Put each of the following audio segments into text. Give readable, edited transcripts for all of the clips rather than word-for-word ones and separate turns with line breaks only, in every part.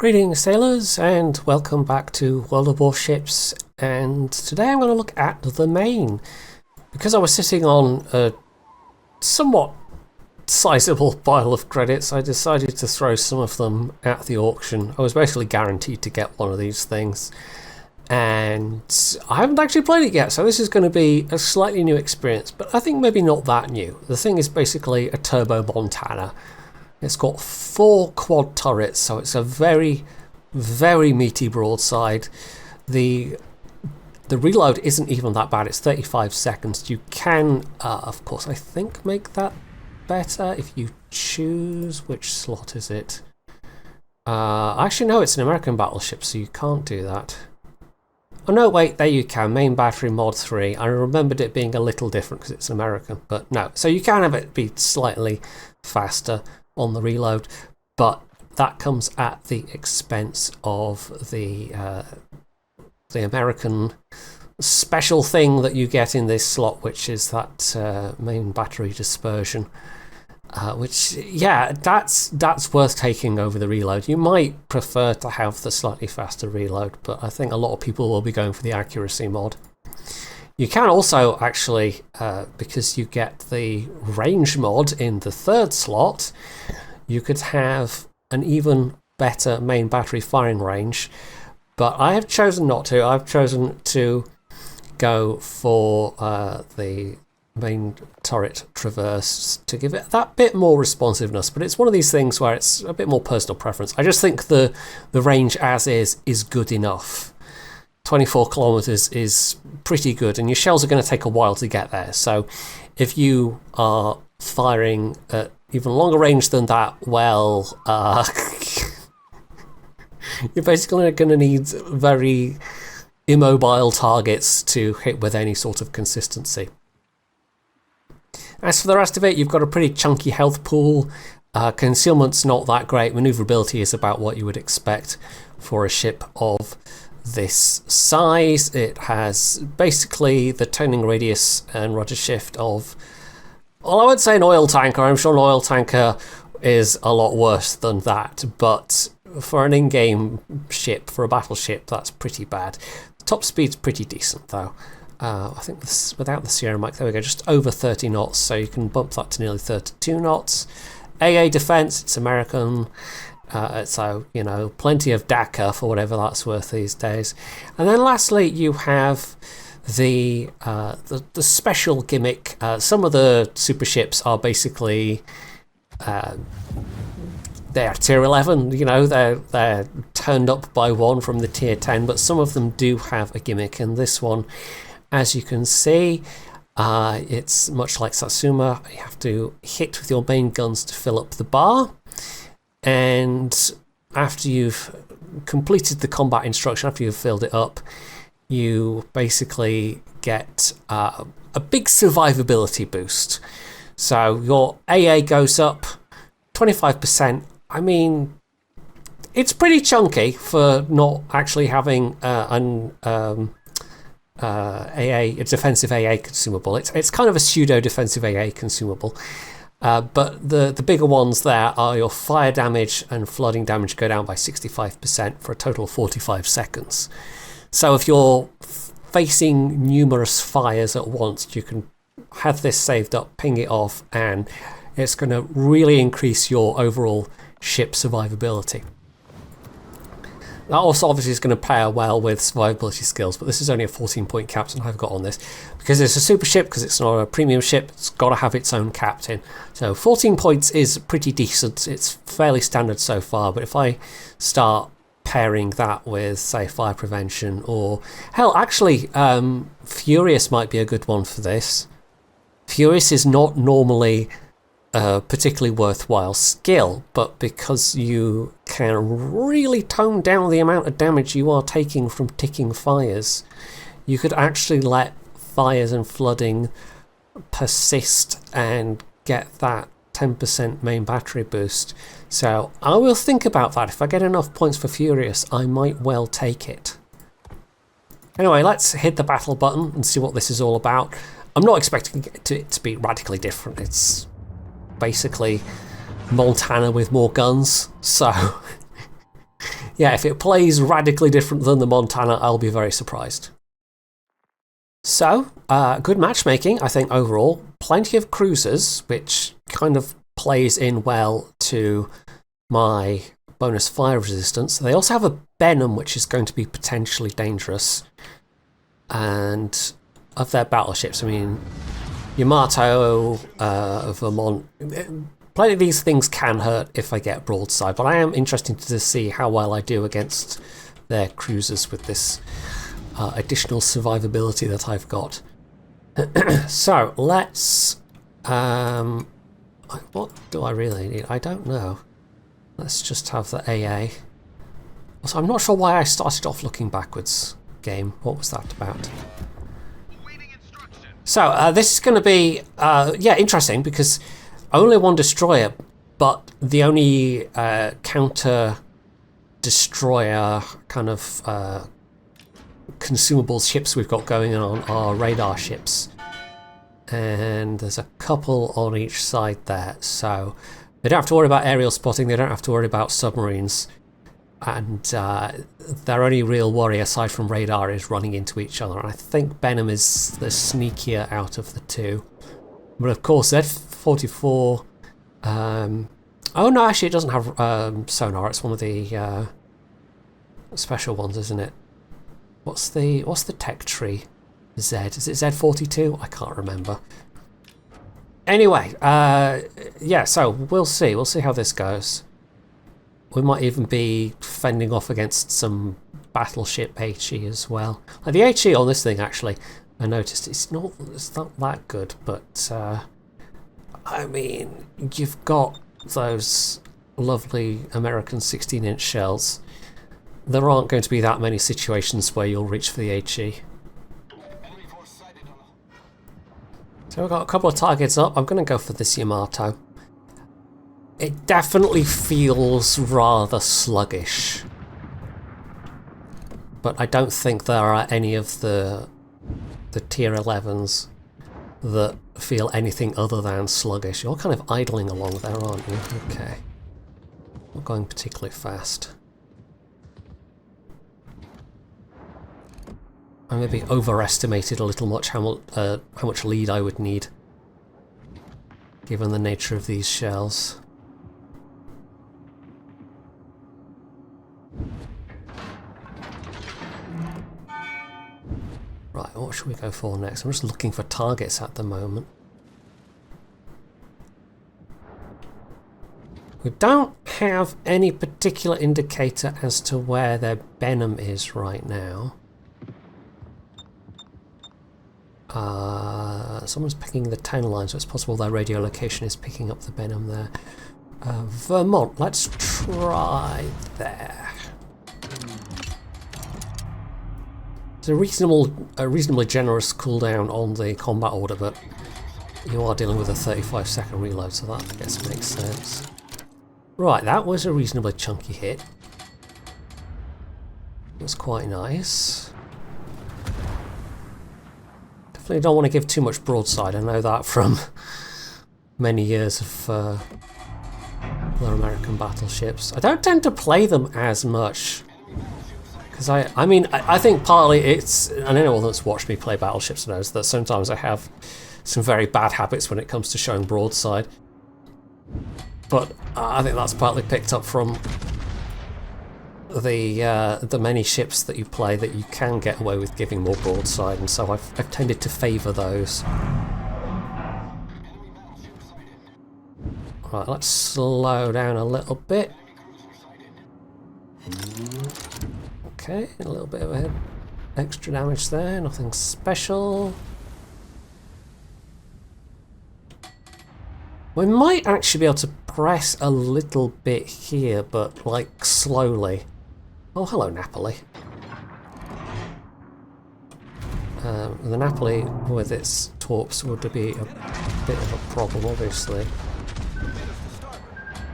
Greetings sailors and welcome back to World of Warships, and today I'm going to look at the Maine. Because I was sitting on a somewhat sizable pile of credits, I decided to throw some of them at the auction. I was basically guaranteed to get one of these things, and I haven't actually played it yet, so this is going to be a slightly new experience, but I think maybe not that new. The thing is basically a Turbo Montana. It's got 4 quad turrets, so it's a very, very meaty broadside. The reload isn't even that bad. It's 35 seconds. You can, of course, I think make that better if you choose. Which slot is it? Actually, no, it's an American battleship, so you can't do that. Oh no, wait, there you can. Main battery mod 3. I remembered it being a little different because it's American, but no. So you can have it be slightly faster on the reload, but that comes at the expense of the American special thing that you get in this slot, which is that main battery dispersion. Which, yeah, that's worth taking over the reload. You might prefer to have the slightly faster reload, but I think a lot of people will be going for the accuracy mod. You can also actually, because you get the range mod in the 3rd slot, you could have an even better main battery firing range, but I have chosen not to. I've chosen to go for the main turret traverse to give it that bit more responsiveness, but it's one of these things where it's a bit more personal preference. I just think the range as is good enough. 24 kilometers is pretty good, and your shells are going to take a while to get there. So if you are firing at even longer range than that, well, you're basically going to need very immobile targets to hit with any sort of consistency. As for the rest of it, you've got a pretty chunky health pool. Concealment's not that great. Maneuverability is about what you would expect for a ship of this size. It has basically the turning radius and rudder shift of, well, I would say an oil tanker. I'm sure an oil tanker is a lot worse than that, but for an in-game ship, for a battleship, that's pretty bad. The top speed's pretty decent though. I think this, without the Sierra mic, there we go, just over 30 knots, so you can bump that to nearly 32 knots. AA defense, it's American. So, you know, plenty of DACA for whatever that's worth these days. And then lastly, you have the special gimmick. Some of the super ships are basically they're tier 11. You know, they're turned up by 1 from the tier 10, but some of them do have a gimmick. And this one, as you can see, it's much like Satsuma. You have to hit with your main guns to fill up the bar. And after you've completed the combat instruction, after you've filled it up, you basically get a big survivability boost. So your AA goes up 25%. I mean, it's pretty chunky for not actually having a defensive AA consumable. It's kind of a pseudo defensive AA consumable. But the bigger ones there are your fire damage and flooding damage go down by 65% for a total of 45 seconds. So if you're facing numerous fires at once, you can have this saved up, ping it off, and it's going to really increase your overall ship survivability. That also obviously is going to pair well with survivability skills, but this is only a 14-point captain I've got on this. Because it's a super ship, because it's not a premium ship, it's got to have its own captain. So 14 points is pretty decent. It's fairly standard so far, but if I start pairing that with, say, fire prevention, or hell, actually, Furious might be a good one for this. Furious is not normally a particularly worthwhile skill, but because you can really tone down the amount of damage you are taking from ticking fires, you could actually let fires and flooding persist and get that 10% main battery boost. So I will think about that. If I get enough points for Furious, I might well take it. Anyway, let's hit the battle button and see what this is all about. I'm not expecting it to be radically different. It's basically Montana with more guns, so yeah, if it plays radically different than the Montana, I'll be very surprised. So, good matchmaking, I think, overall. Plenty of cruisers, which kind of plays in well to my bonus fire resistance. They also have a Benham, which is going to be potentially dangerous. And of their battleships, I mean, Yamato, Vermont, plenty of these things can hurt if I get broadside, but I am interested to see how well I do against their cruisers with this additional survivability that I've got. So let's... what do I really need? I don't know. Let's just have the AA. Also, I'm not sure why I started off looking backwards. Game. What was that about? So this is going to be yeah, interesting, because only one destroyer, but the only counter destroyer kind of consumable ships we've got going on are radar ships, and there's a couple on each side there, so they don't have to worry about aerial spotting, they don't have to worry about submarines, and their only real worry aside from radar is running into each other. And I think Benham is the sneakier out of the two, but of course Z44 oh no, actually it doesn't have sonar, it's one of the special ones, isn't it? What's the tech tree? Z, is it Z42? I can't remember. Anyway, yeah, so we'll see how this goes. We might even be fending off against some battleship HE as well. Like the HE on this thing, actually, I noticed it's not that good, but I mean, you've got those lovely American 16-inch shells. There aren't going to be that many situations where you'll reach for the HE. So we've got a couple of targets up. I'm going to go for this Yamato. It definitely feels rather sluggish, but I don't think there are any of the tier 11s that feel anything other than sluggish. You're kind of idling along there, aren't you? Okay. Not going particularly fast. I maybe overestimated a little much how much lead I would need, given the nature of these shells. Right, what should we go for next? I'm just looking for targets at the moment. We don't have any particular indicator as to where their Benham is right now. Someone's picking the town line, so it's possible their radio location is picking up the Benham there. Vermont, let's try there. It's a reasonably generous cooldown on the combat order, but you are dealing with a 35-second reload, so that I guess makes sense. Right, that was a reasonably chunky hit. That's quite nice. Definitely don't want to give too much broadside, I know that from many years of other American battleships. I don't tend to play them as much, because I mean, I think partly it's, and anyone that's watched me play battleships knows that sometimes I have some very bad habits when it comes to showing broadside. But I think that's partly picked up from the many ships that you play that you can get away with giving more broadside, and so I've tended to favour those. Right, let's slow down a little bit. Okay, a little bit of extra damage there, nothing special. We might actually be able to press a little bit here, but like slowly. Oh, hello Napoli. The Napoli with its torps would be a bit of a problem, obviously.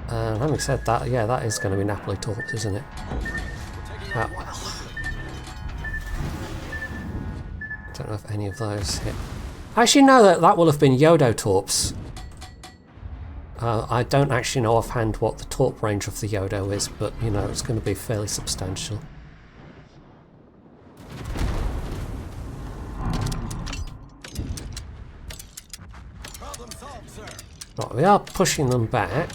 Having said that, yeah, that is going to be Napoli torps, isn't it? Ah, well. Don't know if any of those hit. Actually, no, that will have been Yodo torps. I don't actually know offhand what the torp range of the Yodo is, but you know, it's going to be fairly substantial. Right, we are pushing them back.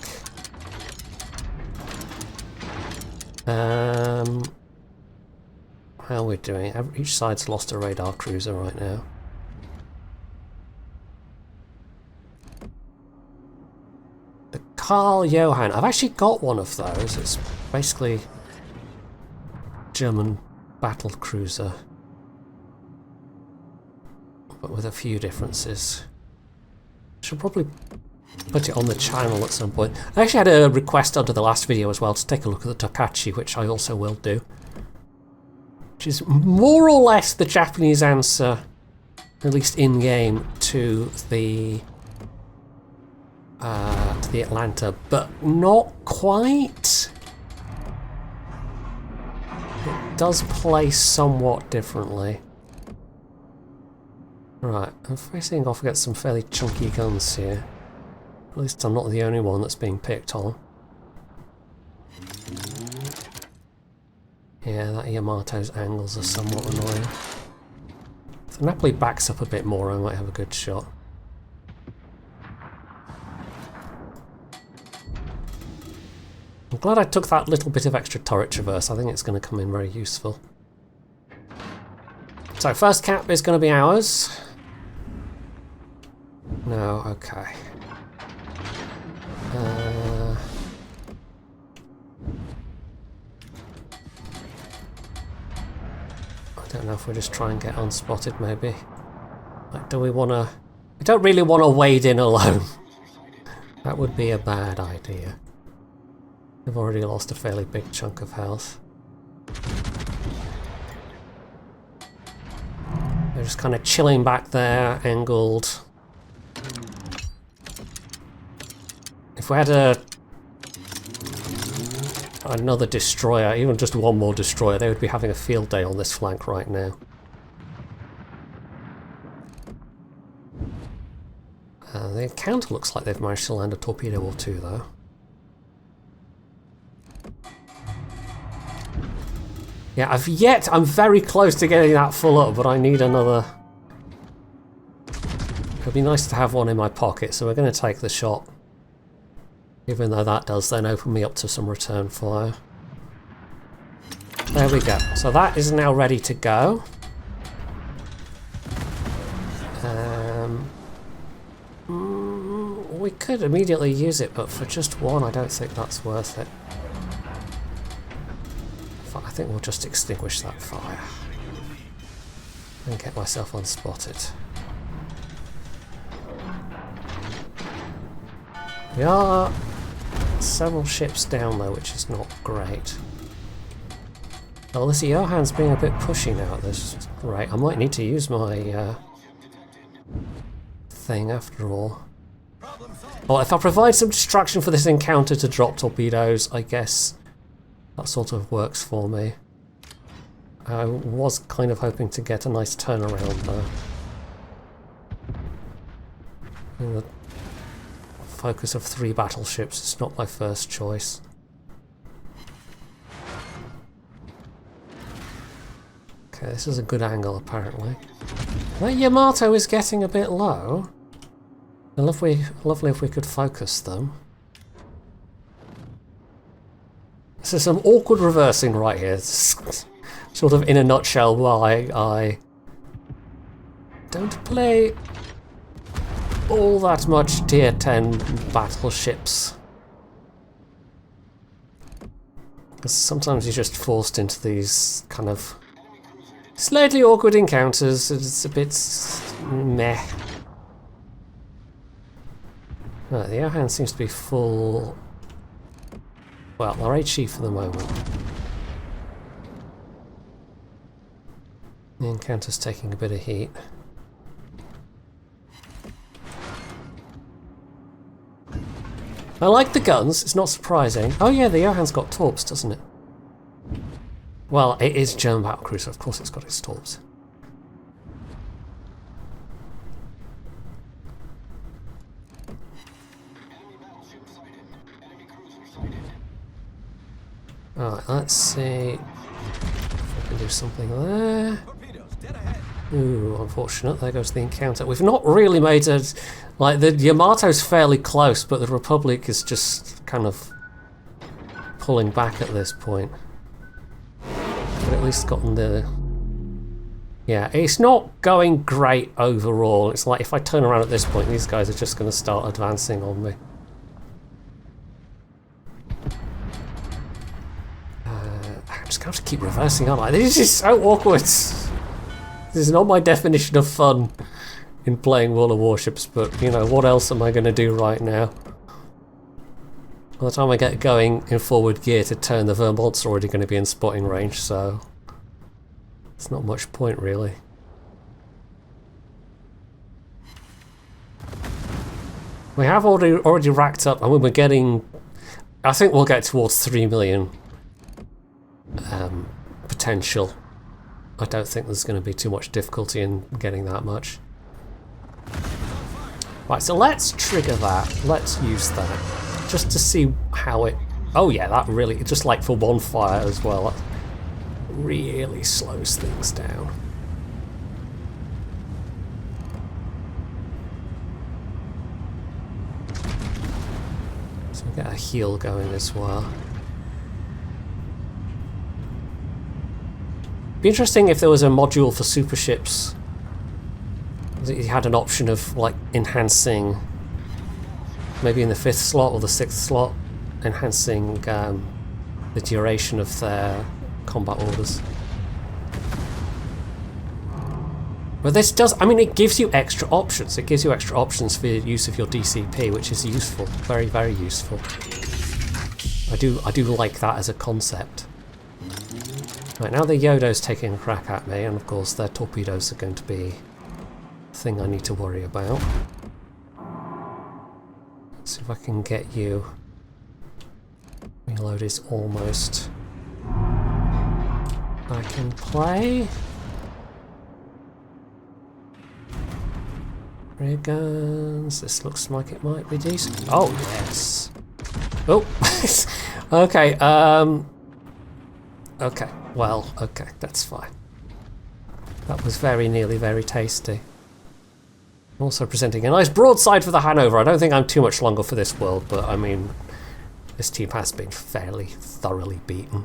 How are we doing? Each side's lost a radar cruiser right now. The Karl Johann. I've actually got one of those. It's basically German battle cruiser, but with a few differences. Should probably put it on the channel at some point. I actually had a request under the last video as well to take a look at the Tokachi, which I also will do. Which is more or less the Japanese answer, at least in-game, to the Atlanta, but not quite. It does play somewhat differently. Right, I'm facing off against some fairly chunky guns here. At least I'm not the only one that's being picked on. Yeah, that Yamato's angles are somewhat annoying. If the Napoli backs up a bit more, I might have a good shot. I'm glad I took that little bit of extra turret traverse. I think it's going to come in very useful. So first cap is going to be ours. No, okay. I don't know if we just try and get unspotted, maybe. Like, do we want to... We don't really want to wade in alone. That would be a bad idea. We've already lost a fairly big chunk of health. They're just kind of chilling back there, angled. If we had another destroyer, even just one more destroyer, they would be having a field day on this flank right now. The encounter looks like they've managed to land a torpedo or two, though. Yeah, I'm very close to getting that full up, but I need another. It'd be nice to have one in my pocket, so we're going to take the shot. Even though that does then open me up to some return fire. There we go. So that is now ready to go. We could immediately use it, but for just one, I don't think that's worth it. I think we'll just extinguish that fire and get myself unspotted. We are several ships down though, which is not great. Well, this Johann's being a bit pushy now at this rate. I might need to use my thing after all. Well, if I provide some distraction for this encounter to drop torpedoes, I guess that sort of works for me. I was kind of hoping to get a nice turnaround though. In the focus of 3 battleships, it's not my first choice. Okay, this is a good angle apparently. That Yamato is getting a bit low. Lovely if we could focus them. This is some awkward reversing right here. It's sort of in a nutshell why I don't play all that much tier 10 battleships. Because sometimes you're just forced into these kind of slightly awkward encounters. It's a bit meh. Right, the Johann seems to be full. Well, they're HE for the moment. The encounter's taking a bit of heat. I like the guns, it's not surprising. Oh yeah, the Johann's got torps, doesn't it? Well, it is German battlecruiser, of course it's got its torps. Alright, let's see if I can do something there. Ooh, unfortunate. There goes the encounter. We've not really made a... Like, the Yamato's fairly close, but the Republic is just kind of pulling back at this point. But at least gotten the... Yeah, it's not going great overall. It's like if I turn around at this point, these guys are just going to start advancing on me. I'm just going to have to keep reversing, aren't I? This is so awkward. This is not my definition of fun in playing World of Warships, but, you know, what else am I going to do right now? By the time I get going in forward gear to turn, the Vermont's already going to be in spotting range, so... It's not much point, really. We have already racked up, I mean, we're getting... I think we'll get towards 3 million potential. I don't think there's going to be too much difficulty in getting that much. Right, so let's trigger that. Let's use that. Just to see how it... Oh yeah, that really... Just like for one fire as well. That really slows things down. So we get a heal going as well. Be interesting if there was a module for super ships. You had an option of like enhancing, maybe in the 5th slot or the 6th slot, enhancing the duration of their combat orders. But this does, I mean, it gives you extra options. It gives you extra options for use of your DCP, which is useful, very, very useful. I do like that as a concept. Right, now the Yodo's taking a crack at me, and of course their torpedoes are going to be a thing I need to worry about. Let's see if I can get you. Reload is almost back in play. Rear guns. This looks like it might be decent. Oh yes. Oh. Okay. Okay. Well. Okay. That's fine. That was very nearly very tasty. Also presenting a nice broadside for the Hanover. I don't think I'm too much longer for this world, but I mean, this team has been fairly thoroughly beaten.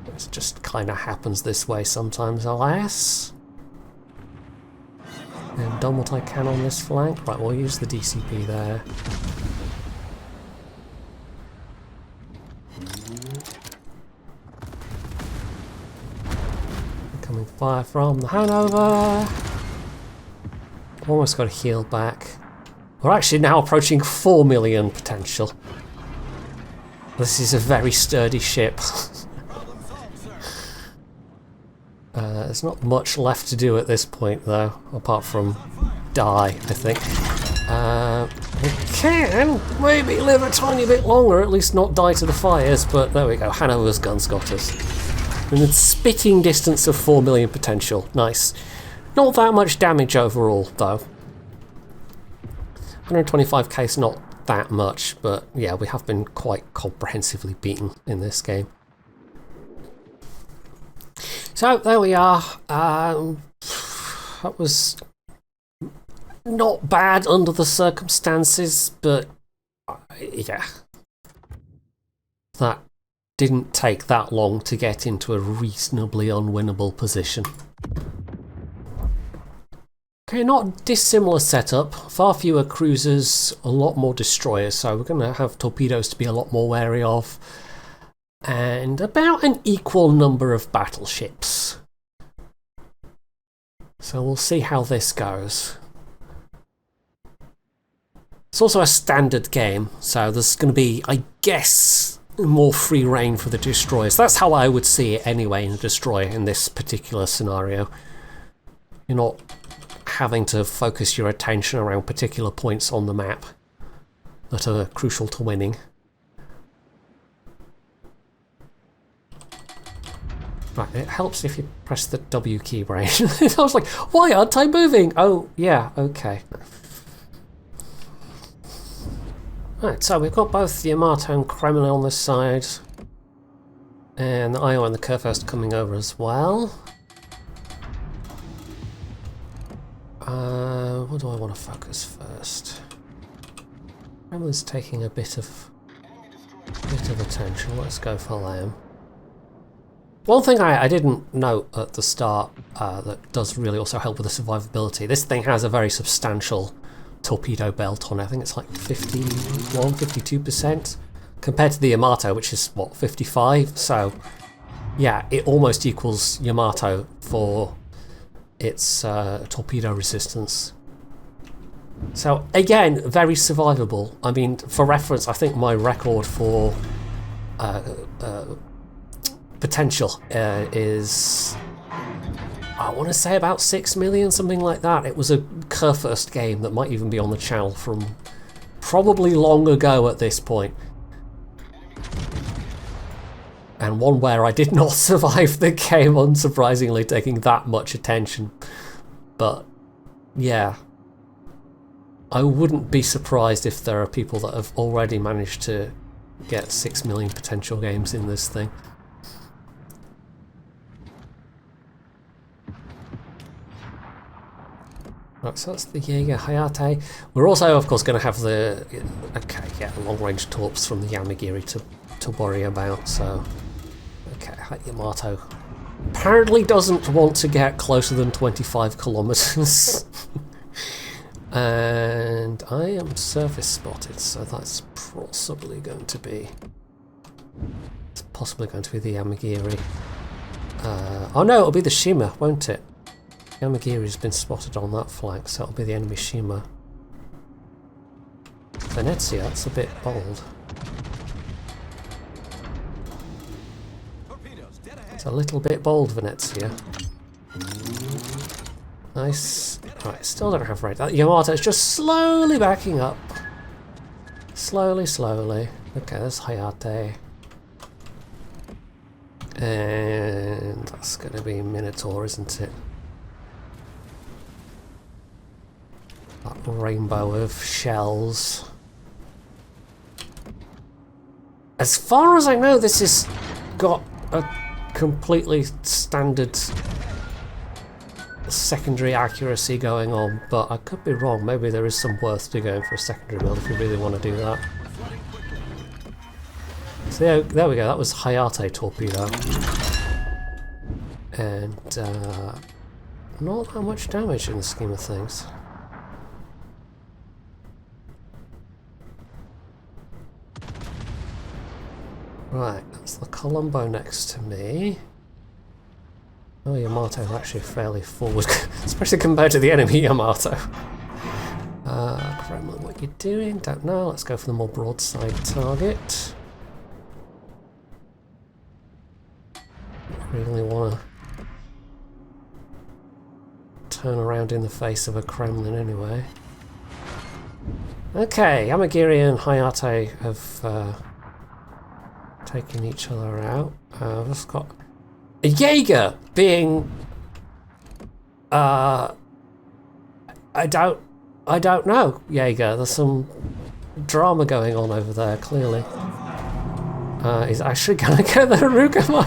It just kind of happens this way sometimes, alas. And done what I can on this flank. Right, we'll use the DCP there. Incoming fire from the Hanover. Almost got a heal back. We're actually now approaching 4 million potential. This is a very sturdy ship. There's not much left to do at this point, though, apart from die, I think. We can maybe live a tiny bit longer, at least not die to the fires, but there we go, Hanover's guns got us. And it's spitting distance of 4 million potential, nice. Not that much damage overall, though. 125k is not that much, but yeah, we have been quite comprehensively beaten in this game. So there we are. That was not bad under the circumstances, but yeah, that didn't take that long to get into a reasonably unwinnable position. Okay, not dissimilar setup. Far fewer cruisers, a lot more destroyers, so we're going to have torpedoes to be a lot more wary of. And about an equal number of battleships. So we'll see how this goes. It's also a standard game, so there's going to be, I guess, more free reign for the destroyers. That's how I would see it anyway in a destroyer in this particular scenario. You're not having to focus your attention around particular points on the map that are crucial to winning. Right, it helps if you press the W key, brain. I was like, why aren't I moving? Oh, yeah, okay. Right, so we've got both the Yamato and Kremlin on this side, and the Iowa and the Kurfürst coming over as well. What do I want to focus first? Kremlin's taking a bit of attention. Let's go for them. One thing I didn't note at the start that does really also help with the survivability. This thing has a very substantial torpedo belt on it. I think it's like 52%, compared to the Yamato, which is what, 55. So yeah, it almost equals Yamato for its torpedo resistance. So again, very survivable. I mean, for reference, I think my record for potential is, I want to say about 6 million, something like that. It was a Kurfürst game that might even be on the channel from probably long ago at this point. And one where I did not survive the game, unsurprisingly, taking that much attention. But yeah, I wouldn't be surprised if there are people that have already managed to get 6 million potential games in this thing. Right, so that's the Jaeger Hayate. We're also, of course, going to have the long-range torps from the Yamagiri to worry about. So, okay, Yamato apparently doesn't want to get closer than 25 kilometers. And I am surface spotted, so that's possibly going to be the Yamagiri. Oh no, it'll be the Shima, won't it? Yamagiri's been spotted on that flank, so it'll be the enemy Shima. Venezia, that's a bit bold. It's a little bit bold, Venezia. Nice. Right, still don't have rate. That Yamato's just slowly backing up. Slowly. Okay, there's Hayate. And that's going to be Minotaur, isn't it? That rainbow of shells. As far as I know, this has got a completely standard secondary accuracy going on, but I could be wrong. Maybe there is some worth to going for a secondary build if you really want to do that. So there we go, that was Hayate torpedo. And not that much damage in the scheme of things. Right, that's the Colombo next to me. Oh, Yamato's actually fairly forward, especially compared to the enemy Yamato. Kremlin, what you doing? Don't know. Let's go for the more broadside target. Really want to turn around in the face of a Kremlin anyway. Okay, Yamagiri and Hayate have taken each other out. I've just got a Jaeger being I don't know, Jaeger. There's some drama going on over there, clearly. He's actually gonna get the Harugamo.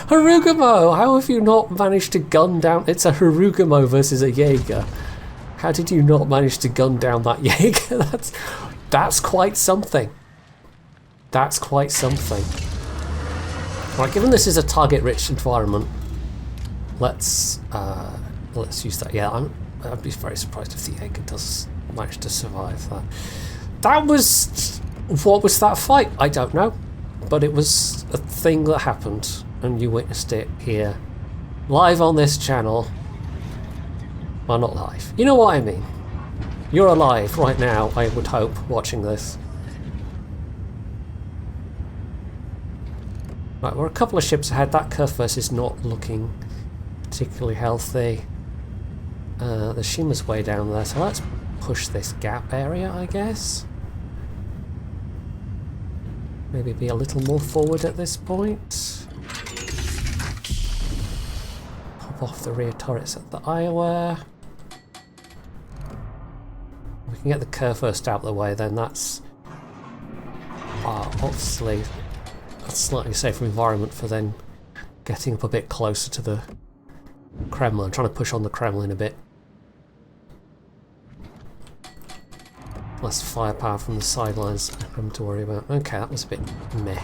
Harugamo! How have you not managed to gun down? It's a Harugamo versus a Jaeger. How did you not manage to gun down that Jaeger? That's quite something. That's quite something. Right, given this is a target-rich environment, let's use that. Yeah, I'd be very surprised if the Jaeger does manage to survive that. What was that fight? I don't know, but it was a thing that happened, and you witnessed it here, live on this channel. Well, not live. You know what I mean. You're alive right now, I would hope, watching this. Right, we're a couple of ships ahead. That Kurfürst is not looking particularly healthy. The Shima's way down there, so let's push this gap area, I guess. Maybe be a little more forward at this point. Pop off the rear turrets at the Iowa. We can get the Kurfürst out of the way, then that's obviously a slightly safer environment for then getting up a bit closer to the Kremlin, trying to push on the Kremlin a bit. Less firepower from the sidelines for him to worry about. Okay, that was a bit meh.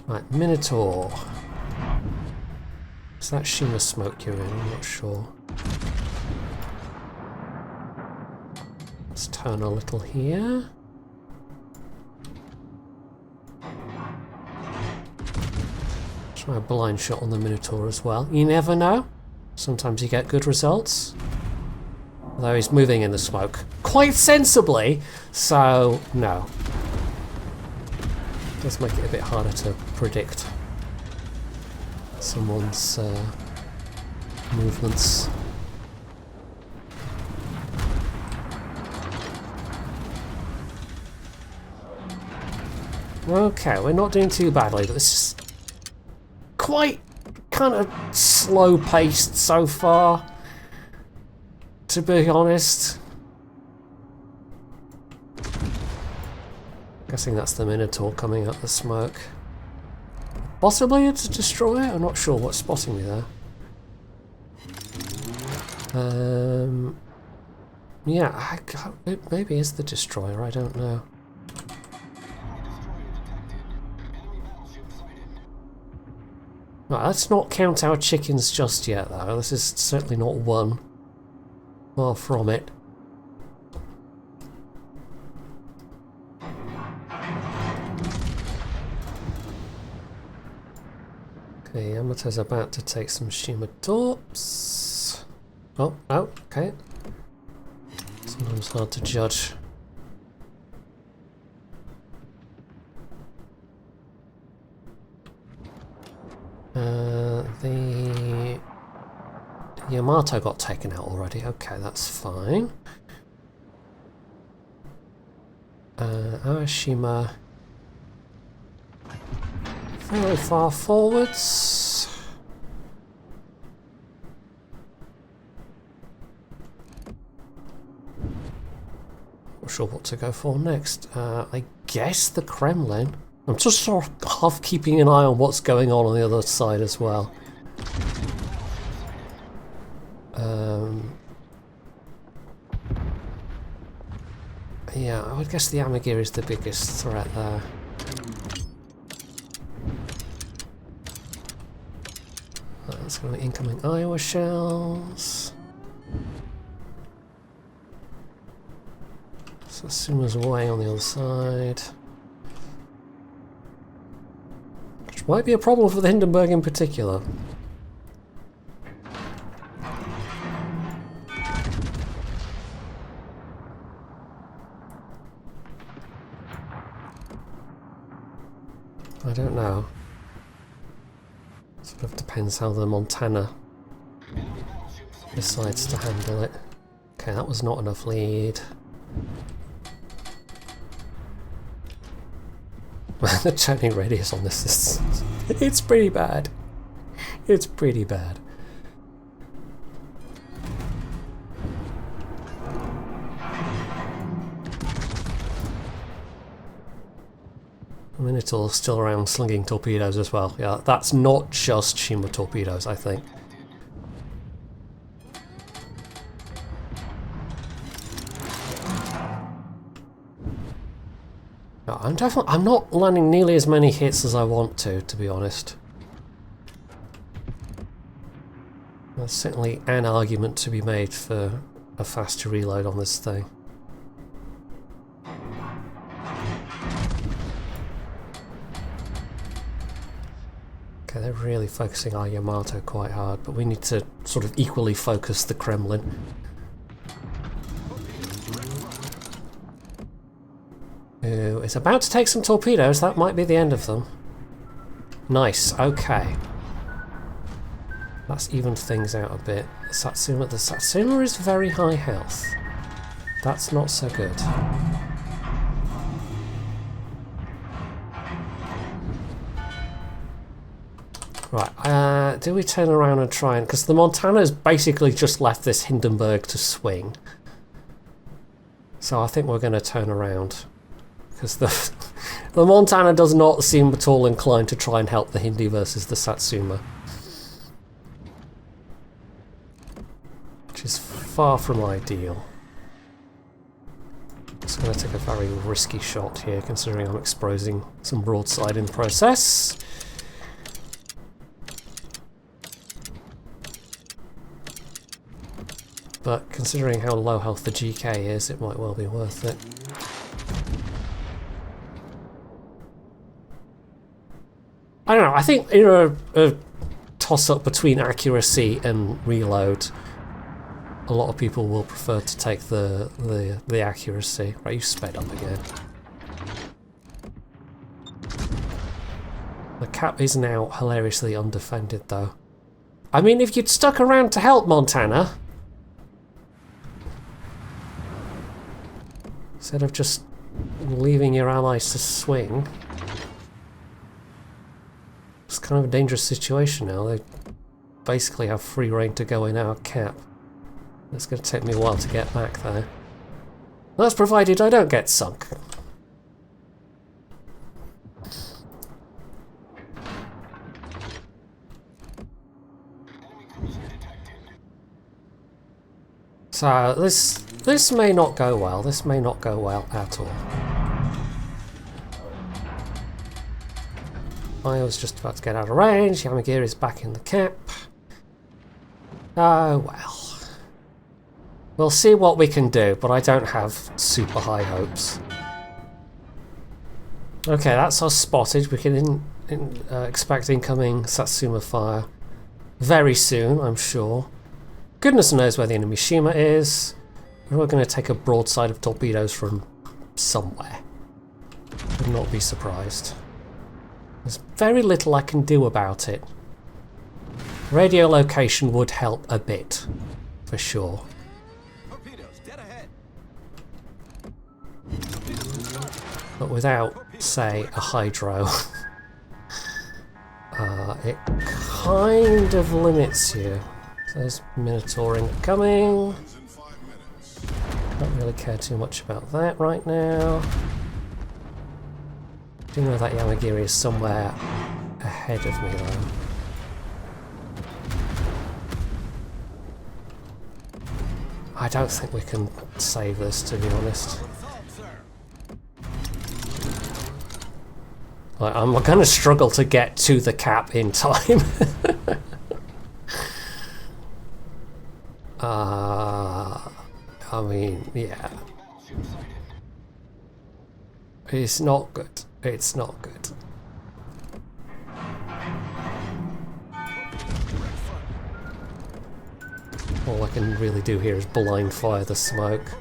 Right, Minotaur. Is that Shima smoke you're in? I'm not sure. Let's turn a little here. Try a blind shot on the Minotaur as well. You never know. Sometimes you get good results. Although he's moving in the smoke quite sensibly, so no. Does make it a bit harder to predict someone's movements. Okay, we're not doing too badly, but this is quite kind of slow paced so far, to be honest. Guessing that's the Minotaur coming out the smoke. Possibly it's a destroyer? I'm not sure what's spotting me there. Yeah, it maybe is the destroyer, I don't know. Right, let's not count our chickens just yet though. This is certainly not one. Far from it. Okay, Yamato's about to take some Shima torps. Oh, okay. Sometimes hard to judge. The Yamato got taken out already. Okay, that's fine. Shima very far forwards. Not sure what to go for next. I guess the Kremlin. I'm just sort of half keeping an eye on what's going on the other side as well. Yeah, I would guess the Amagir is the biggest threat there. That's going to be incoming Iowa shells. So Suma's away on the other side. Which might be a problem for the Hindenburg in particular. I don't know. Sort of depends how the Montana decides to handle it. Okay, that was not enough lead. The turning radius on this is... it's pretty bad. It's pretty bad. Minotaur's still around slinging torpedoes as well. Yeah, that's not just Shima torpedoes, I think. No, I'm not landing nearly as many hits as I want to be honest. There's certainly an argument to be made for a faster reload on this thing. Okay, they're really focusing our Yamato quite hard, but we need to sort of equally focus the Kremlin. Who is about to take some torpedoes. That might be the end of them. Nice, okay. That's evened things out a bit. The Satsuma is very high health. That's not so good. Right, do we turn around and try and... because the Montana's basically just left this Hindenburg to swing. So I think we're going to turn around because the Montana does not seem at all inclined to try and help the Hindi versus the Satsuma. Which is far from ideal. Just going to take a very risky shot here, considering I'm exposing some broadside in the process. But considering how low health the GK is, it might well be worth it. I don't know, I think in a toss-up between accuracy and reload, a lot of people will prefer to take the accuracy. Right, you sped up again. The cap is now hilariously undefended though. I mean, if you'd stuck around to help Montana, instead of just leaving your allies to swing, it's kind of a dangerous situation now. They basically have free rein to go in our cap. It's going to take me a while to get back there. That's provided I don't get sunk. So this may not go well. This may not go well at all. I was just about to get out of range. Yamagiri is back in the cap. Oh well. We'll see what we can do, but I don't have super high hopes. Okay, that's us spotted. We can expect incoming Satsuma fire very soon, I'm sure. Goodness knows where the enemy Shima is. We're going to take a broadside of torpedoes from somewhere. Would not be surprised. There's very little I can do about it. Radio location would help a bit, for sure. But without, say, a hydro, it kind of limits you. So there's Minotauring coming. Don't really care too much about that right now. Do know that Yamagiri is somewhere ahead of me though. I don't think we can save this, to be honest. I'm going to struggle to get to the cap in time. I mean, yeah. It's not good. It's not good. All I can really do here is blind fire the smoke.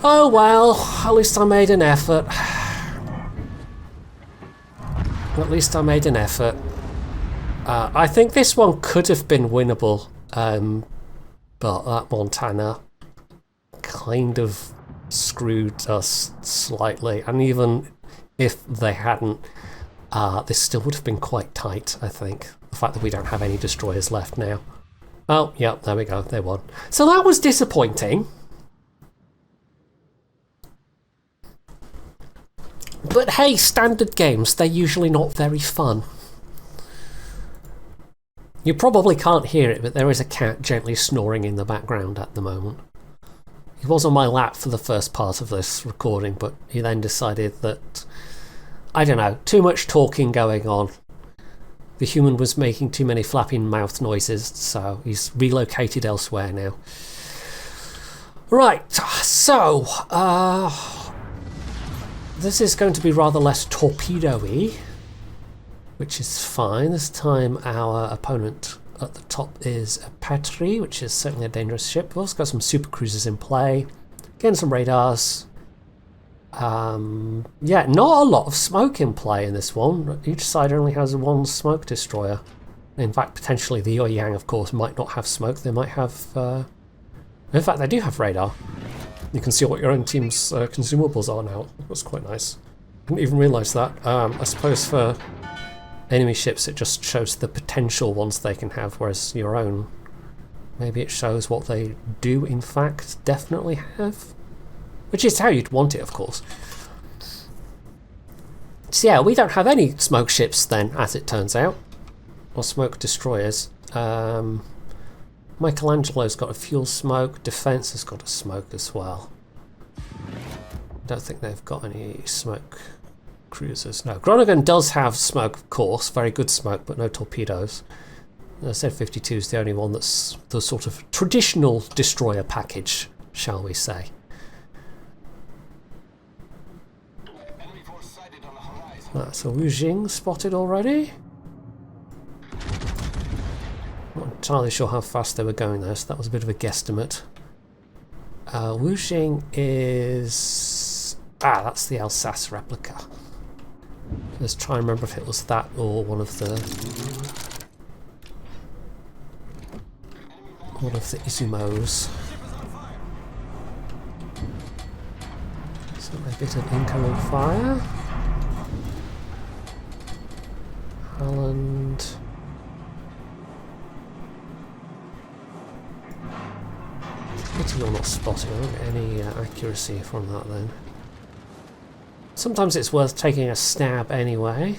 Oh well, at least I made an effort. At least I made an effort. I think this one could have been winnable, but that Montana kind of screwed us slightly, and even if they hadn't, this still would have been quite tight, I think. The fact that we don't have any destroyers left now. Oh, yeah, there we go, they won. So that was disappointing. But hey, standard games, they're usually not very fun. You probably can't hear it, but there is a cat gently snoring in the background at the moment. He was on my lap for the first part of this recording, but he then decided that, I don't know, too much talking going on. The human was making too many flapping mouth noises, so he's relocated elsewhere now. Right, so, this is going to be rather less torpedo-y, which is fine. This time our opponent at the top is a Petri, which is certainly a dangerous ship. We've also got some super cruisers in play. Again, some radars. Yeah, not a lot of smoke in play in this one. Each side only has one smoke destroyer. In fact, potentially the Yoyang, of course, might not have smoke. They might have... In fact, they do have radar. You can see what your own team's consumables are now. That's quite nice. Didn't even realise that. I suppose for enemy ships it just shows the potential ones they can have, whereas your own Maybe it shows what they do in fact definitely have. Which is how you'd want it, of course. So yeah, we don't have any smoke ships then, as it turns out. Or smoke destroyers. Michelangelo's got a fuel smoke. Defense has got a smoke as well. Don't think they've got any smoke cruisers. No, Groningen does have smoke, of course. Very good smoke, but no torpedoes. I said 52 is the only one that's the sort of traditional destroyer package, shall we say. That's a Wu Jing spotted already. Not entirely sure how fast they were going there, so that was a bit of a guesstimate. Wu Jing is... that's the Alsace replica. Let's try and remember if it was that or one of the Izumos. So a bit of incoming fire. Holland. Pity you're not spotting. I don't get any accuracy from that then. Sometimes it's worth taking a stab anyway.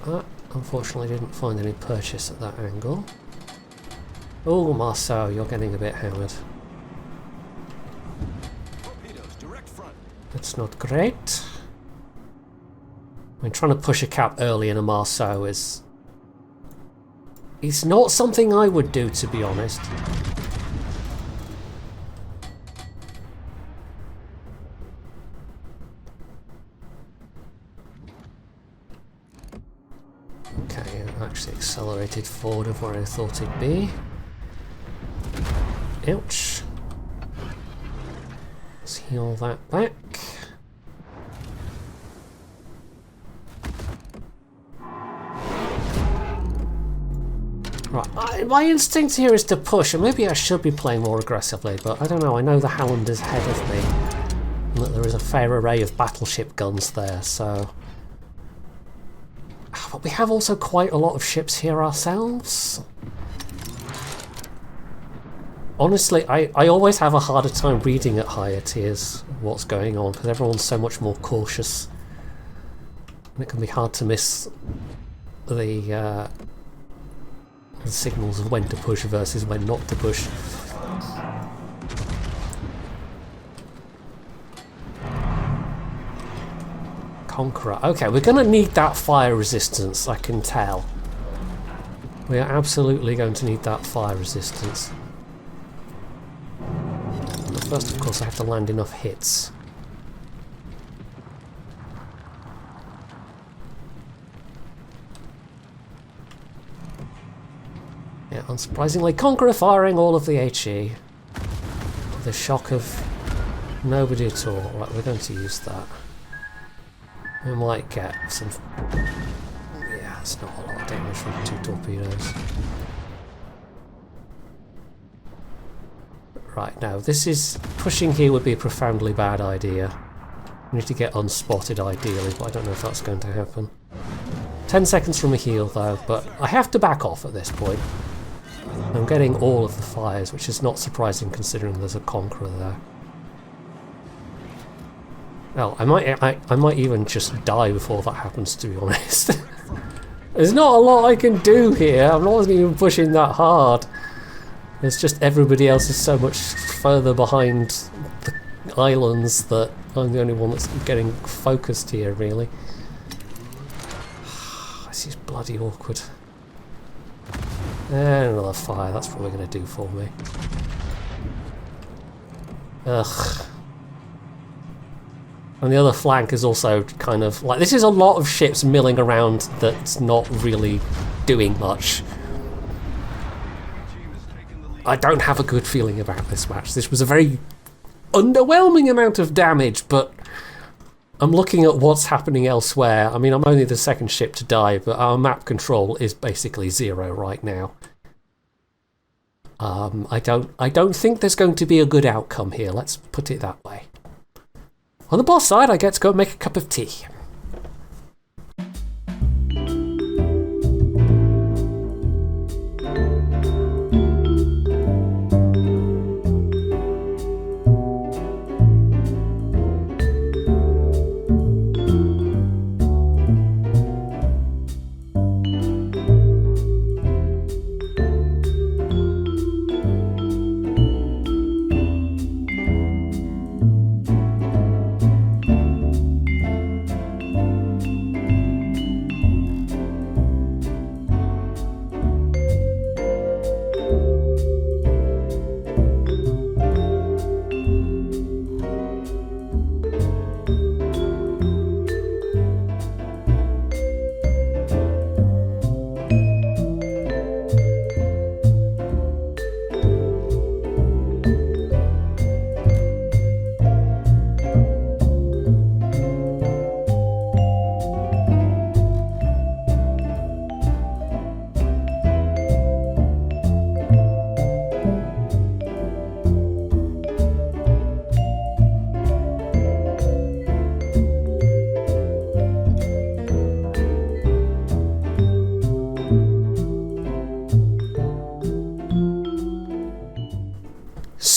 That unfortunately didn't find any purchase at that angle. Oh, Marceau, you're getting a bit hammered. That's not great. I mean, trying to push a cap early in a Marceau is... It's not something I would do, to be honest. Okay, it actually accelerated forward of where I thought it'd be. Ouch. Let's heal that back. Right, my instinct here is to push, and maybe I should be playing more aggressively, but I don't know. I know the Halland is ahead of me, and that there is a fair array of battleship guns there, so... But we have also quite a lot of ships here ourselves. Honestly, I always have a harder time reading at higher tiers what's going on, because everyone's so much more cautious. And it can be hard to miss the signals of when to push versus when not to push. Conqueror. Okay, we're going to need that fire resistance, I can tell. We are absolutely going to need that fire resistance. But first, of course, I have to land enough hits. Yeah, unsurprisingly, Conqueror firing all of the HE. The shock of nobody at all. Right, we're going to use that. We might get some... Yeah, it's not a lot of damage from 2 torpedoes. Right, now, this is... Pushing here would be a profoundly bad idea. We need to get unspotted ideally, but I don't know if that's going to happen. 10 seconds from a heal though, but I have to back off at this point. I'm getting all of the fires, which is not surprising considering there's a Conqueror there. Well, I might even just die before that happens, to be honest. There's not a lot I can do here. I'm not even pushing that hard. It's just everybody else is so much further behind the islands that I'm the only one that's getting focused here, really. This is bloody awkward. And another fire, that's probably going to do for me. Ugh. And the other flank is also kind of like, this is a lot of ships milling around that's not really doing much. I don't have a good feeling about this match. This was a very underwhelming amount of damage, but I'm looking at what's happening elsewhere. I mean, I'm only the second ship to die, but our map control is basically 0 right now. I don't think there's going to be a good outcome here, let's put it that way. On the boss side, I get to go make a cup of tea.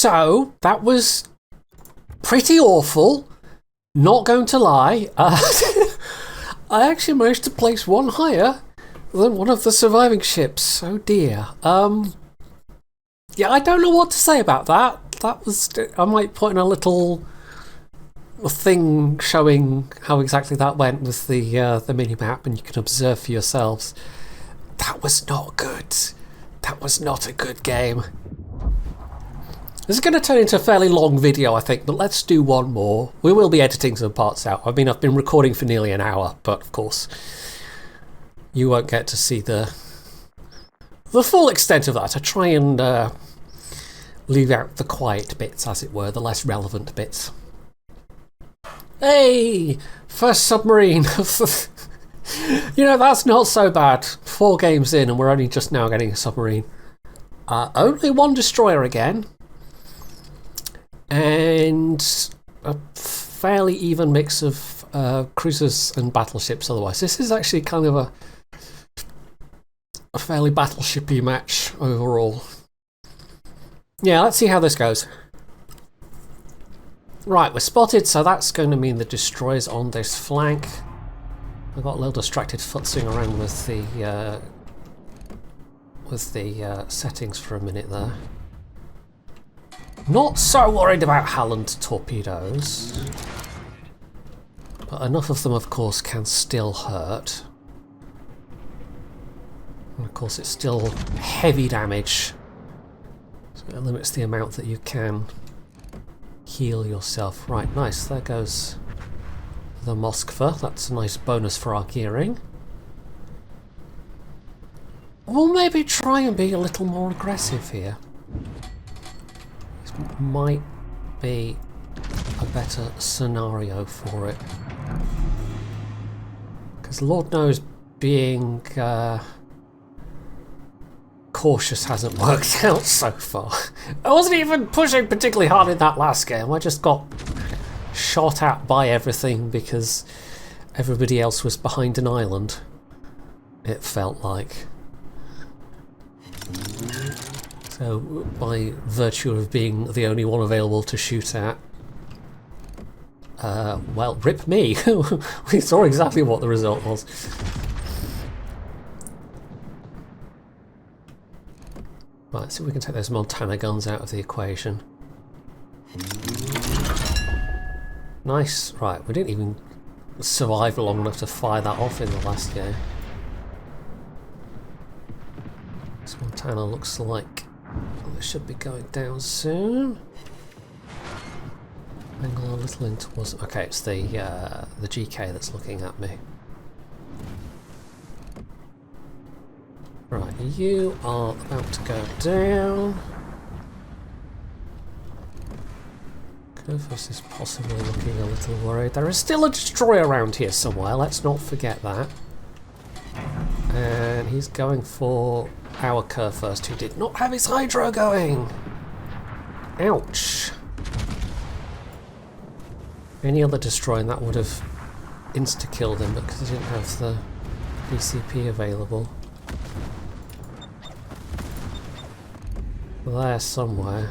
So, that was pretty awful. Not going to lie. I actually managed to place one higher than one of the surviving ships. Oh dear. Yeah, I don't know what to say about that. That was... I might put in a little thing showing how exactly that went with the mini-map, and you can observe for yourselves. That was not good. That was not a good game. This is going to turn into a fairly long video, I think, but let's do one more. We will be editing some parts out. I mean, I've been recording for nearly an hour, but of course, you won't get to see the full extent of that. I try and leave out the quiet bits, as it were, the less relevant bits. Hey! First submarine! You know, that's not so bad. 4 games in and we're only just now getting a submarine. Only one destroyer again. And a fairly even mix of cruisers and battleships otherwise. This is actually kind of a fairly battleshipy match overall. Yeah, let's see how this goes. Right, we're spotted, so that's going to mean the destroyer's on this flank. I got a little distracted futzing around with the settings for a minute there. Not so worried about Halland torpedoes, but enough of them, of course, can still hurt. And of course, it's still heavy damage, so it limits the amount that you can heal yourself. Right, nice. There goes the Moskva. That's a nice bonus for our gearing. We'll maybe try and be a little more aggressive here. This might be a better scenario for it. Because Lord knows being cautious hasn't worked out so far. I wasn't even pushing particularly hard in that last game. I just got shot at by everything because everybody else was behind an island, it felt like. So by virtue of being the only one available to shoot at, well, rip me. We saw exactly what the result was. Right, so we can take those Montana guns out of the equation. Nice. Right, we didn't even survive long enough to fire that off in the last game. This Montana looks like it should be going down soon. Angle a little in towards... Okay, it's the GK that's looking at me. Right, you are about to go down. Curvus is possibly looking a little worried. There is still a destroyer around here somewhere, let's not forget that. And he's going for our Curvus, who did not have his Hydro going. Ouch. Any other destroyer that would have insta-killed him, but because he didn't have the PCP available. There somewhere.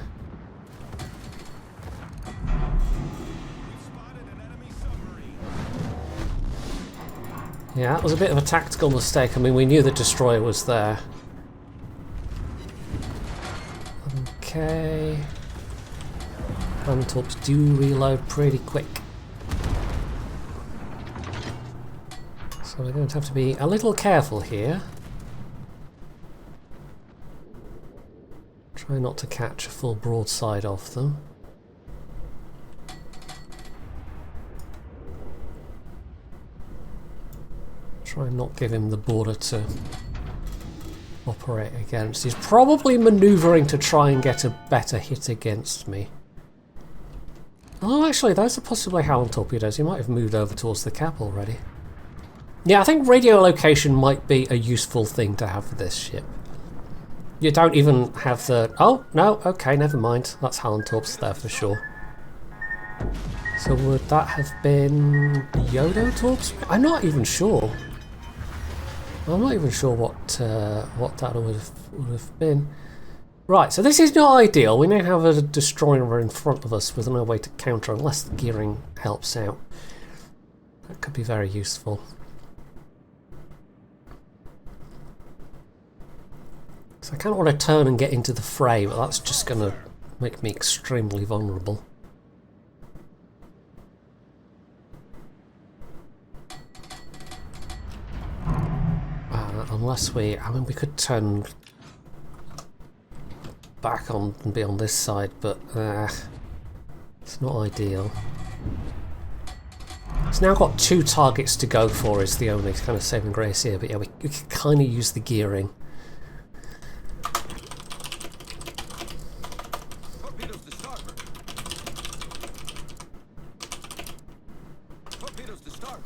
Yeah, that was a bit of a tactical mistake. I mean, we knew the destroyer was there. Okay. Plantorps do reload pretty quick. So we're going to have to be a little careful here. Try not to catch a full broadside off them. Try and not give him the border to operate against. He's probably manoeuvring to try and get a better hit against me. Oh, actually, those are possibly Halland torpedoes. He might have moved over towards the cap already. Yeah, I think radio location might be a useful thing to have for this ship. You don't even have the... Oh, no, okay, never mind. That's Halland torps there for sure. So would that have been Yodo torps? I'm not even sure. I'm not even sure what that would have been. Right, so this is not ideal. We now have a destroyer in front of us with no way to counter unless the gearing helps out. That could be very useful. So I kind of want to turn and get into the fray, but that's just going to make me extremely vulnerable. Unless we... I mean, we could turn back on and be on this side, but it's not ideal. It's now got 2 targets to go for is the only kind of saving grace here, but yeah, we can kind of use the gearing.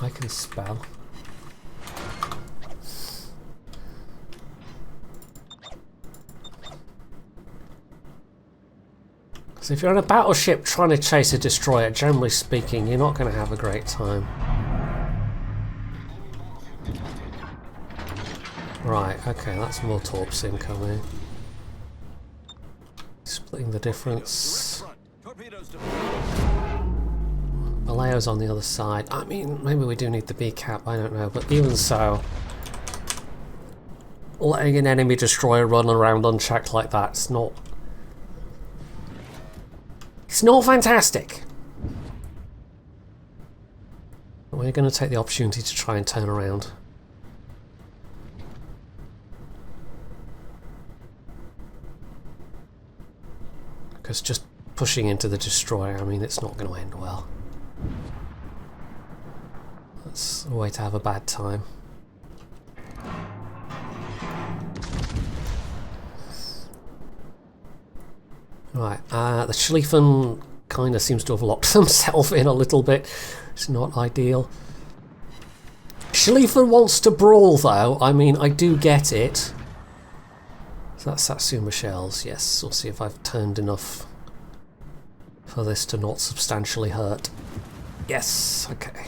I can spell. So if you're on a battleship trying to chase a destroyer, generally speaking, you're not going to have a great time. Right, okay, that's more torps incoming. Splitting the difference. Valeo's on the other side. I mean, maybe we do need the B cap, I don't know, but even so, letting an enemy destroyer run around unchecked like that's not... It's not fantastic. We're going to take the opportunity to try and turn around. Because just pushing into the destroyer, I mean, it's not going to end well. That's a way to have a bad time. Right, the Schlieffen kind of seems to have locked themselves in a little bit. It's not ideal. Schlieffen wants to brawl though, I mean, I do get it. So that's Satsuma shells, yes. We'll see if I've turned enough for this to not substantially hurt. Yes, okay.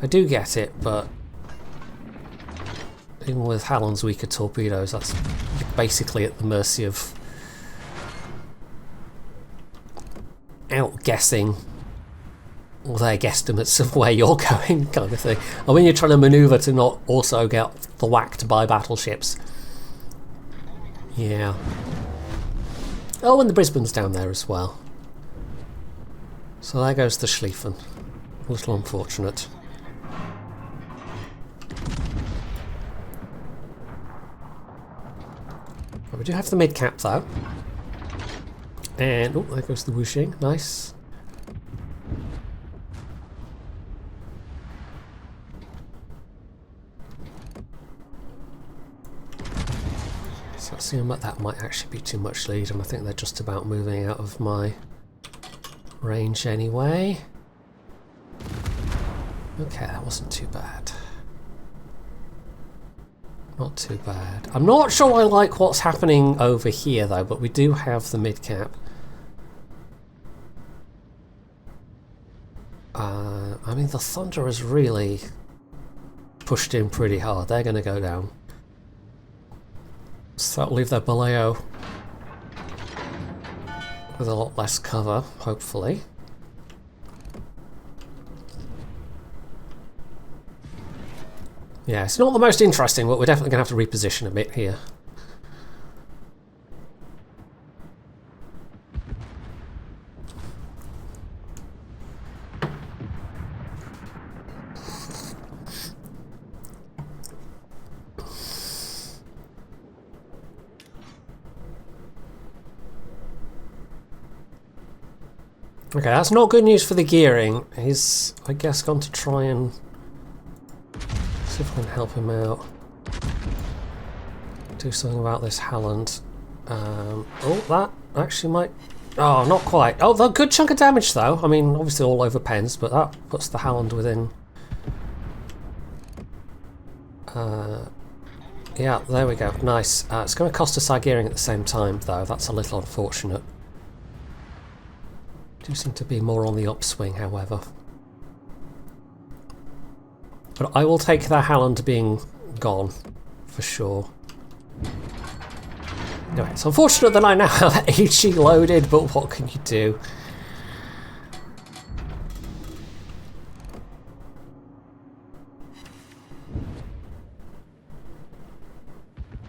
I do get it, but even with Halon's weaker torpedoes, that's basically at the mercy of outguessing their guesstimates of where you're going, kind of thing. And when you're trying to manoeuvre to not also get whacked by battleships. Yeah. Oh, and the Brisbane's down there as well. So there goes the Schlieffen. A little unfortunate. We do have the mid-cap though. And, oh, there goes the whooshing. Nice. So let's see, that might actually be too much lead, and I think they're just about moving out of my range anyway. Okay, that wasn't too bad. Not too bad. I'm not sure I like what's happening over here though, but we do have the mid-cap. I mean, the Thunder has really pushed in pretty hard. They're going to go down. So that'll leave their Baleo with a lot less cover, hopefully. Yeah, it's not the most interesting, but we're definitely going to have to reposition a bit here. Okay, that's not good news for the gearing. He's, I guess, gone to try and see if I can help him out. Do something about this Halland. Oh, that actually might... Oh, not quite. Oh, a good chunk of damage though. I mean, obviously all over pens, but that puts the Halland within... yeah, there we go. Nice. It's going to cost us our gearing at the same time though. That's a little unfortunate. Do seem to be more on the upswing, however. But I will take the Halland being gone, for sure. Anyway, it's unfortunate that I now have HE loaded, but what can you do?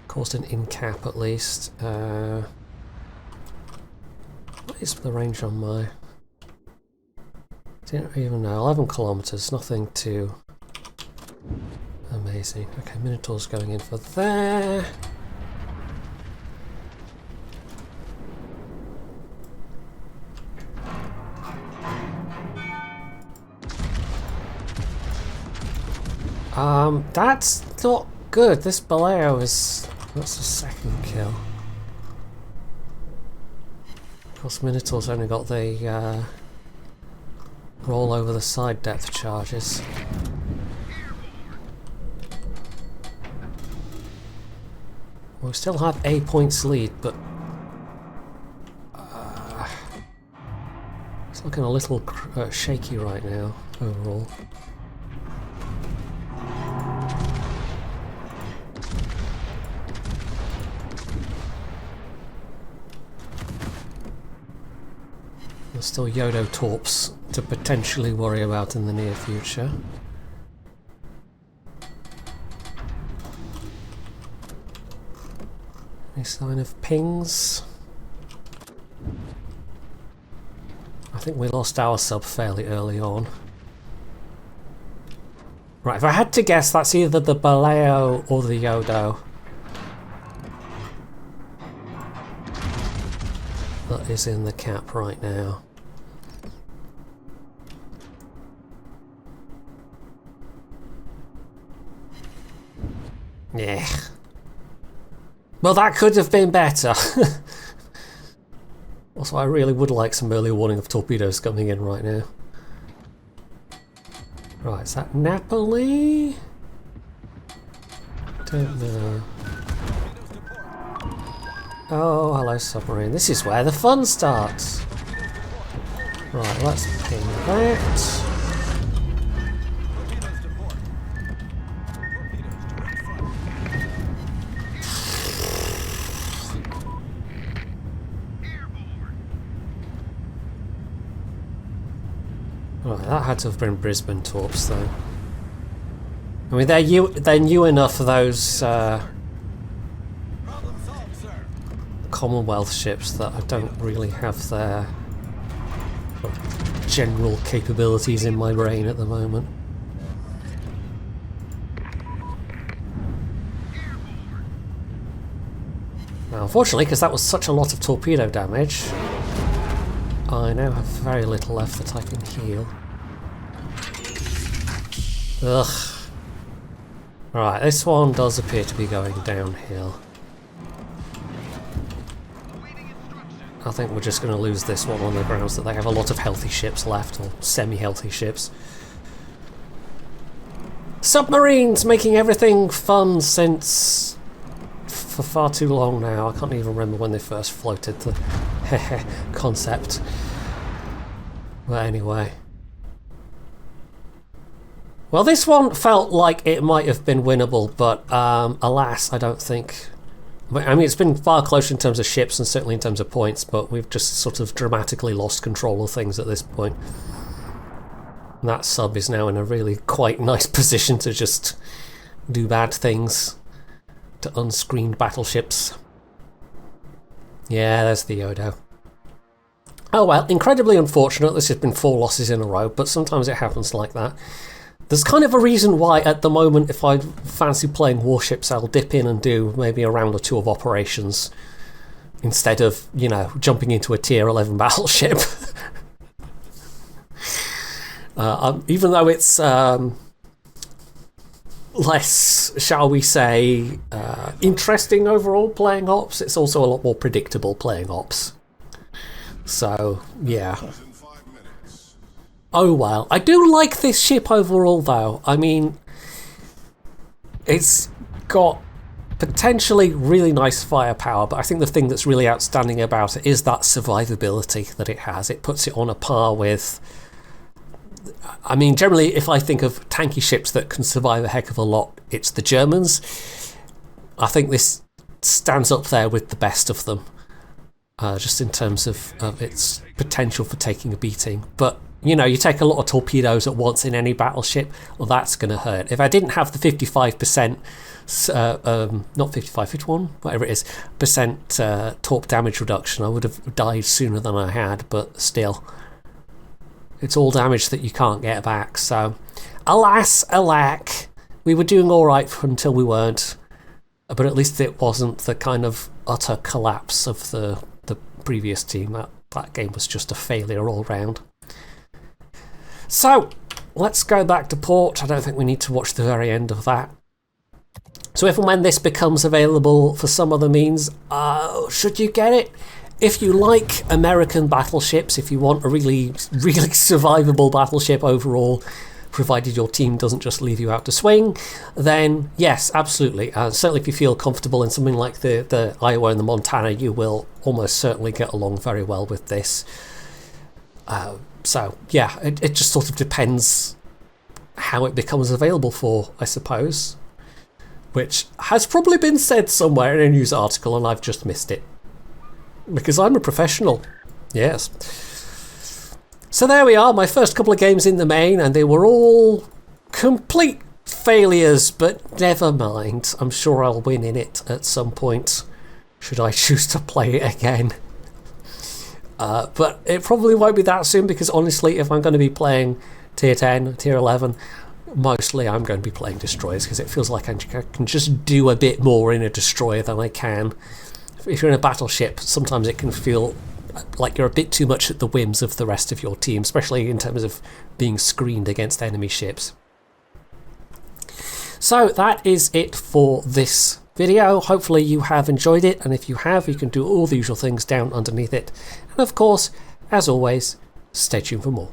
Caused an in-cap at least. What is the range on my... Didn't even know. 11 kilometers, nothing too amazing. Okay, Minotaur's going in for there. That's not good. This Baleo is... That's the second kill. Of course, Minotaur's only got the roll over the side depth charges. We still have a points lead, but it's looking a little shaky right now overall. There's still Yodo Torps to potentially worry about in the near future. Any sign of pings? I think we lost our sub fairly early on. Right, if I had to guess, that's either the Baleo or the Yodo that is in the cap right now. Yeah. Well, that could have been better. Also, I really would like some early warning of torpedoes coming in right now. Right, is that Napoli? Don't know. Oh, hello submarine. This is where the fun starts. Right, let's ping that. Right, that had to have been Brisbane Torps, though. I mean, they're new enough for those Commonwealth ships that I don't really have their general capabilities in my brain at the moment. Now, unfortunately, because that was such a lot of torpedo damage, I now have very little left that I can heal. Ugh. Right, this one does appear to be going downhill. I think we're just going to lose this one on the grounds that they have a lot of healthy ships left, or semi-healthy ships. Submarines making everything fun since... for far too long now. I can't even remember when they first floated the concept. But anyway. Well, this one felt like it might have been winnable, but alas, I don't think... I mean, it's been far closer in terms of ships and certainly in terms of points, but we've just sort of dramatically lost control of things at this point. And that sub is now in a really quite nice position to just do bad things to unscreened battleships. Yeah, there's the Yodo. Oh well, incredibly unfortunate. This has been 4 losses in a row, but sometimes it happens like that. There's kind of a reason why at the moment, if I fancy playing Warships, I'll dip in and do maybe a round or 2 of operations instead of, you know, jumping into a tier 11 battleship. Even though it's less, shall we say, interesting overall playing ops, it's also a lot more predictable playing ops. So, yeah. Oh well. I do like this ship overall, though. I mean, it's got potentially really nice firepower, but I think the thing that's really outstanding about it is that survivability that it has. It puts it on a par with I mean, generally, if I think of tanky ships that can survive a heck of a lot, it's the Germans. I think this stands up there with the best of them, just in terms of its potential for taking a beating. But, you know, you take a lot of torpedoes at once in any battleship, well, that's going to hurt. If I didn't have the 55%, not 55, 51, whatever it is, percent torp damage reduction, I would have died sooner than I had, but still. It's all damage that you can't get back, so alas, alack, we were doing alright until we weren't, but at least it wasn't the kind of utter collapse of the previous team. That game was just a failure all round. So, let's go back to port. I don't think we need to watch the very end of that. So if and when this becomes available for some other means, should you get it? If you like American battleships, if you want a really, really survivable battleship overall, provided your team doesn't just leave you out to swing, then yes, absolutely. Certainly if you feel comfortable in something like the Iowa and the Montana, you will almost certainly get along very well with this. So yeah, it just sort of depends how it becomes available for, I suppose, which has probably been said somewhere in a news article and I've just missed it. Because I'm a professional. Yes. So there we are, my first couple of games in the Maine, and they were all complete failures, but never mind. I'm sure I'll win in it at some point, should I choose to play it again. But it probably won't be that soon, because honestly, if I'm going to be playing Tier 10, Tier 11, mostly I'm going to be playing Destroyers, because it feels like I can just do a bit more in a Destroyer than I can. If you're in a battleship, sometimes it can feel like you're a bit too much at the whims of the rest of your team, especially in terms of being screened against enemy ships. So that is it for this video. Hopefully you have enjoyed it, and if you have, you can do all the usual things down underneath it. And of course, as always, stay tuned for more.